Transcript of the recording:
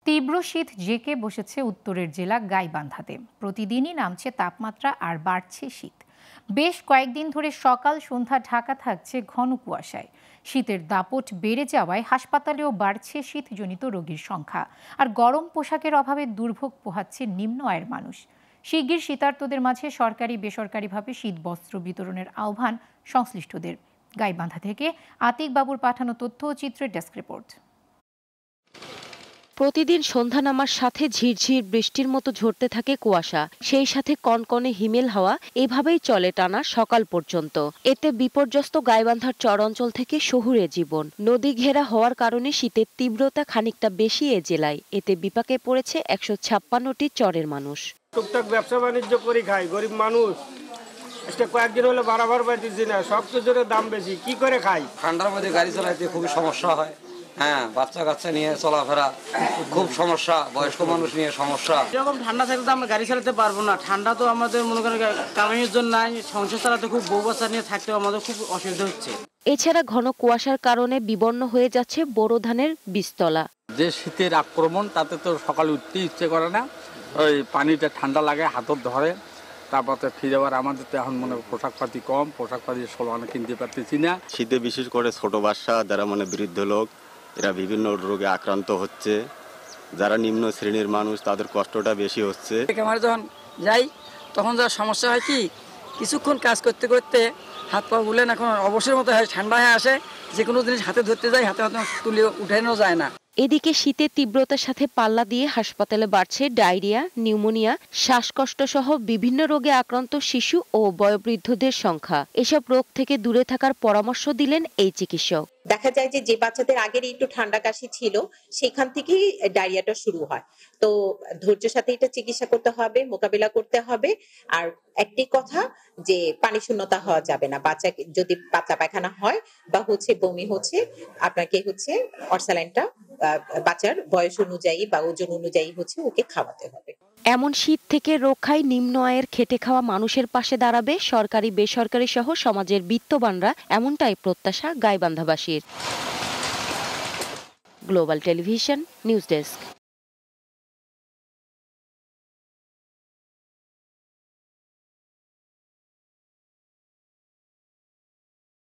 তীব্র শীত জেঁকে বসেছে উত্তরের জেলা গাইবান্ধাতে। প্রতিদিনই নামছে তাপমাত্রা আর বাড়ছে শীত। বেশ কয়েকদিন ধরে সকাল সন্ধ্যা ঢাকা থাকছে ঘন কুয়াশায়। শীতের দাপট বেড়ে যাওয়ায় হাসপাতালেও বাড়ছে শীতজনিত রোগীর সংখ্যা। আর গরম পোশাকের অভাবে দুর্ভোগ পোহাচ্ছে নিম্ন আয়ের মানুষ। শিগগির শীতার্তদের মাঝে সরকারি বেসরকারিভাবে শীত বস্ত্র বিতরণের আহ্বান সংশ্লিষ্টদের। গাইবান্ধা থেকে আতিক বাবুর পাঠানো তথ্য ও চিত্রের ডেস্ক রিপোর্ট। প্রতিদিন সন্ধ্যা নামার সাথে ঝিরঝির বৃষ্টির মতো ঝরতে থাকে কুয়াশা, সেই সাথে কনকনে হিমেল হাওয়া। এভাবেই চলে টানা সকাল পর্যন্ত। এতে বিপর্যস্ত গাইবান্ধার চর অঞ্চল থেকে শহুরে জীবন। নদী ঘেরা হওয়ার কারণে শীতের তীব্রতা খানিকটা বেশি এ জেলায়। এতে বিপাকে পড়েছে ১৫৬টি চরের মানুষ। টুকটাক ব্যবসা বাণিজ্য করে খাই, গরিব মানুষ। কয়েকদিন হলো বাড়াবার পাইতেছি না, সব কিছুর দাম বেশি, কি করে খাই? ঠান্ডার মধ্যে গাড়ি চালাইতে খুবই সমস্যা হয়। হ্যাঁ, বাচ্চা কাচ্চা নিয়ে চলাফেরা খুব সমস্যা, বয়স্ক মানুষ নিয়ে সমস্যা। এরকম ঠান্ডা থাকলে তো আমরা গাড়ি চালাতে পারবো না। ঠান্ডা তো আমাদের মনে করেন কামাইয়ের জন্য নাই, সংসার চালাতে খুব বউ বাচ্চা নিয়ে থাকতেও আমাদের খুব অসুবিধা হচ্ছে। এছাড়া ঘন কুয়াশার কারণে বিবর্ণ হয়ে যাচ্ছে বোরো ধানের বীজতলা। যে শীতের আক্রমণ, তাতে তো সকালে উঠতে ইচ্ছে করে না। ওই পানিটা ঠান্ডা লাগে, হাতত ধরে। তারপরে ফিরে আবার আমাদের তো এখন মনে পোশাক পাতি কম, পোশাক পাতি মানে কিনতে পারতেছি না। শীতে বিশেষ করে ছোট বাচ্চা, যারা বৃদ্ধ লোক, এরা বিভিন্ন রোগে আক্রান্ত হচ্ছে। যারা নিম্ন শ্রেণীর মানুষ, তাদের কষ্টটা বেশি হচ্ছে। আমার যখন যাই তখন যা সমস্যা হয় কি, কিছুক্ষণ কাজ করতে করতে হাত পা গুলেন এখন অবসরের মতো হয়, ঠান্ডা হয়ে আসে। যে কোনো জিনিস হাতে ধরতে যাই, হাতে হাতে তুলে উঠানো যায় না। এদিকে শীতের তীব্রতার সাথে পাল্লা দিয়ে হাসপাতালে বাড়ছে ডায়রিয়া, নিউমোনিয়া, শ্বাসকষ্ট সহ বিভিন্ন রোগে আক্রান্ত শিশু ও বয়োবৃদ্ধদের সংখ্যা। এসব রোগ থেকে দূরে থাকার পরামর্শ দিলেন এই চিকিৎসক। দেখা যায় যে বাচ্চাদের আগের একটু ঠান্ডা কাশি ছিল, সেখান থেকেই ডায়রিয়াটা শুরু হয়। তো ধৈর্যের সাথে এটা চিকিৎসা করতে হবে, মোকাবিলা করতে হবে। আর একটি কথা, যে পানি শূন্যতা হওয়া যাবে না। বাচ্চা যদি পাতলা পায়খানা হয় বা বমি হচ্ছে, আপনাকে অরসালাইনটা বাচ্চার বয়স অনুযায়ী বা ওজন অনুযায়ী ওকে খাওয়াতে হবে। এমন শীত থেকে রক্ষায় নিম্ন আয়ের খেটে খাওয়া মানুষের পাশে দাঁড়াবে সরকারি বেসরকারি সহ সমাজের বিত্তবানরা, এমনটাই প্রত্যাশা গাইবান্ধাবাসীর। Global television news desk.